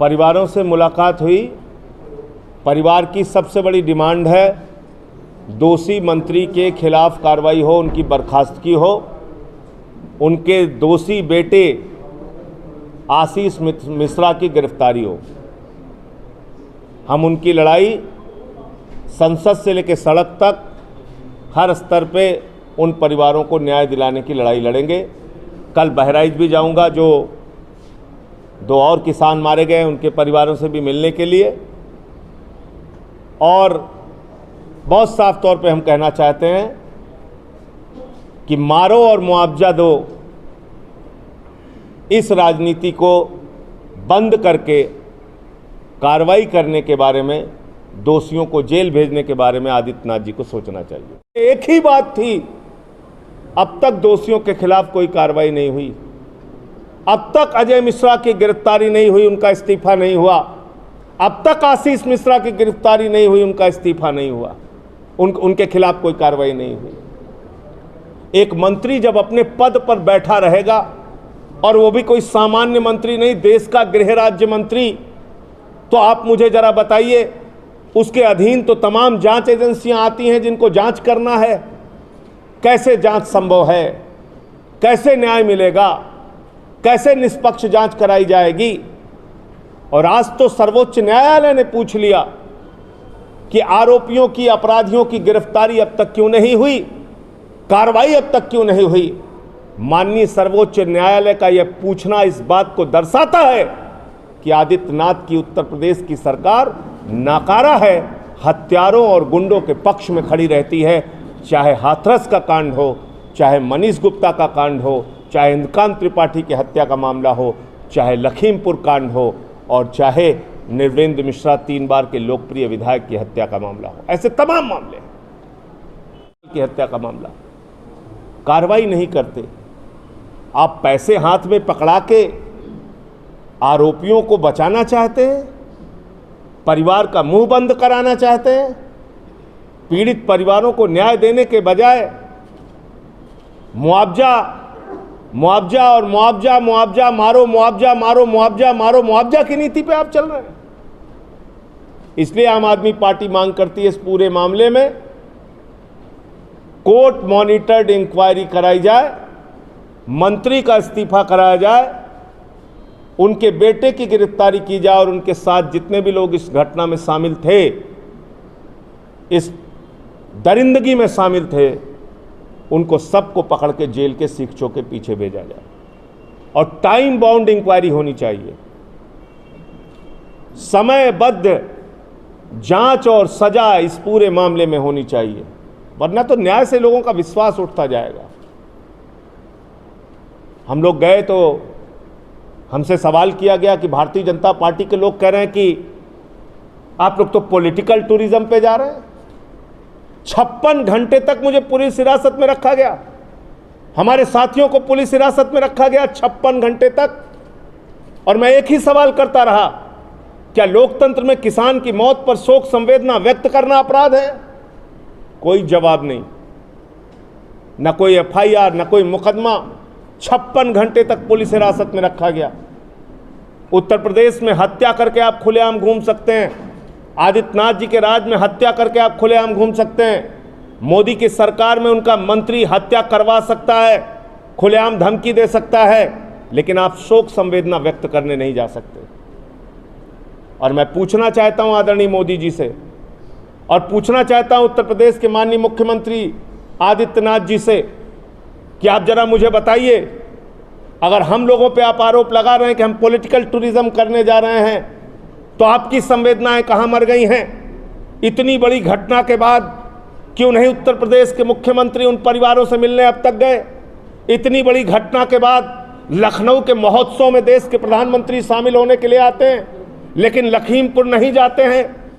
परिवारों से मुलाकात हुई। परिवार की सबसे बड़ी डिमांड है दोषी मंत्री के खिलाफ कार्रवाई हो, उनकी बर्खास्तगी हो, उनके दोषी बेटे आशीष मिश्रा की गिरफ्तारी हो। हम उनकी लड़ाई संसद से लेकर सड़क तक हर स्तर पे उन परिवारों को न्याय दिलाने की लड़ाई लड़ेंगे। कल बहराइच भी जाऊंगा, जो 2 और किसान मारे गए उनके परिवारों से भी मिलने के लिए। और बहुत साफ तौर पे हम कहना चाहते हैं कि मारो और मुआवजा दो, इस राजनीति को बंद करके कार्रवाई करने के बारे में, दोषियों को जेल भेजने के बारे में आदित्यनाथ जी को सोचना चाहिए। एक ही बात थी, अब तक दोषियों के खिलाफ कोई कार्रवाई नहीं हुई, अब तक अजय मिश्रा की गिरफ्तारी नहीं हुई, उनका इस्तीफा नहीं हुआ, अब तक आशीष मिश्रा की गिरफ्तारी नहीं हुई, उनका इस्तीफा नहीं हुआ, उनके खिलाफ कोई कार्रवाई नहीं हुई। एक मंत्री जब अपने पद पर बैठा रहेगा, और वो भी कोई सामान्य मंत्री नहीं, देश का गृह राज्य मंत्री, तो आप मुझे जरा बताइए, उसके अधीन तो तमाम जांच एजेंसियां आती हैं जिनको जांच करना है। कैसे जांच संभव है? कैसे न्याय मिलेगा? कैसे निष्पक्ष जांच कराई जाएगी? और आज तो सर्वोच्च न्यायालय ने पूछ लिया कि आरोपियों की, अपराधियों की गिरफ्तारी अब तक क्यों नहीं हुई, कार्रवाई अब तक क्यों नहीं हुई। माननीय सर्वोच्च न्यायालय का यह पूछना इस बात को दर्शाता है कि आदित्यनाथ की उत्तर प्रदेश की सरकार नाकारा है, हत्यारों और गुंडों के पक्ष में खड़ी रहती है। चाहे हाथरस का कांड हो, चाहे मनीष गुप्ता का कांड हो, चाहे इंद्रकांत त्रिपाठी की हत्या का मामला हो, चाहे लखीमपुर कांड हो, और चाहे निर्वेंद्र मिश्रा 3 बार के लोकप्रिय विधायक की हत्या का मामला हो। ऐसे तमाम मामले की हत्या का मामला, कार्रवाई नहीं करते। आप पैसे हाथ में पकड़ा के आरोपियों को बचाना चाहते हैं, परिवार का मुंह बंद कराना चाहते हैं। पीड़ित परिवारों को न्याय देने के बजाय मुआवजा और मुआवजा, मारो मुआवजा, मारो मुआवजा, मारो मुआवजा की नीति पे आप चल रहे हैं। इसलिए आम आदमी पार्टी मांग करती है इस पूरे मामले में कोर्ट मॉनिटर्ड इंक्वायरी कराई जाए, मंत्री का इस्तीफा कराया जाए, उनके बेटे की गिरफ्तारी की जाए, और उनके साथ जितने भी लोग इस घटना में शामिल थे, इस दरिंदगी में शामिल थे, उनको सबको पकड़ के जेल के सीखचों के पीछे भेजा जाए। और टाइम बाउंड इंक्वायरी होनी चाहिए, समयबद्ध जांच और सजा इस पूरे मामले में होनी चाहिए, वरना तो न्याय से लोगों का विश्वास उठता जाएगा। हम लोग गए तो हमसे सवाल किया गया कि भारतीय जनता पार्टी के लोग कह रहे हैं कि आप लोग तो पॉलिटिकल टूरिज्म पे जा रहे हैं। 56 घंटे तक मुझे पुलिस हिरासत में रखा गया, हमारे साथियों को पुलिस हिरासत में रखा गया 56 घंटे तक। और मैं एक ही सवाल करता रहा, क्या लोकतंत्र में किसान की मौत पर शोक संवेदना व्यक्त करना अपराध है? कोई जवाब नहीं, न कोई FIR, न कोई मुकदमा। 56 घंटे तक पुलिस हिरासत में रखा गया। उत्तर प्रदेश में हत्या करके आप खुलेआम घूम सकते हैं, आदित्यनाथ जी के राज में हत्या करके आप खुलेआम घूम सकते हैं, मोदी की सरकार में उनका मंत्री हत्या करवा सकता है, खुलेआम धमकी दे सकता है, लेकिन आप शोक संवेदना व्यक्त करने नहीं जा सकते। और मैं पूछना चाहता हूं आदरणीय मोदी जी से, और पूछना चाहता हूं उत्तर प्रदेश के माननीय मुख्यमंत्री आदित्यनाथ जी से कि आप जरा मुझे बताइए, अगर हम लोगों पे आप आरोप लगा रहे हैं कि हम पॉलिटिकल टूरिज्म करने जा रहे हैं, तो आपकी संवेदनाएं कहां मर गई हैं? इतनी बड़ी घटना के बाद क्यों नहीं उत्तर प्रदेश के मुख्यमंत्री उन परिवारों से मिलने अब तक गए? इतनी बड़ी घटना के बाद लखनऊ के महोत्सव में देश के प्रधानमंत्री शामिल होने के लिए आते हैं, लेकिन लखीमपुर नहीं जाते हैं।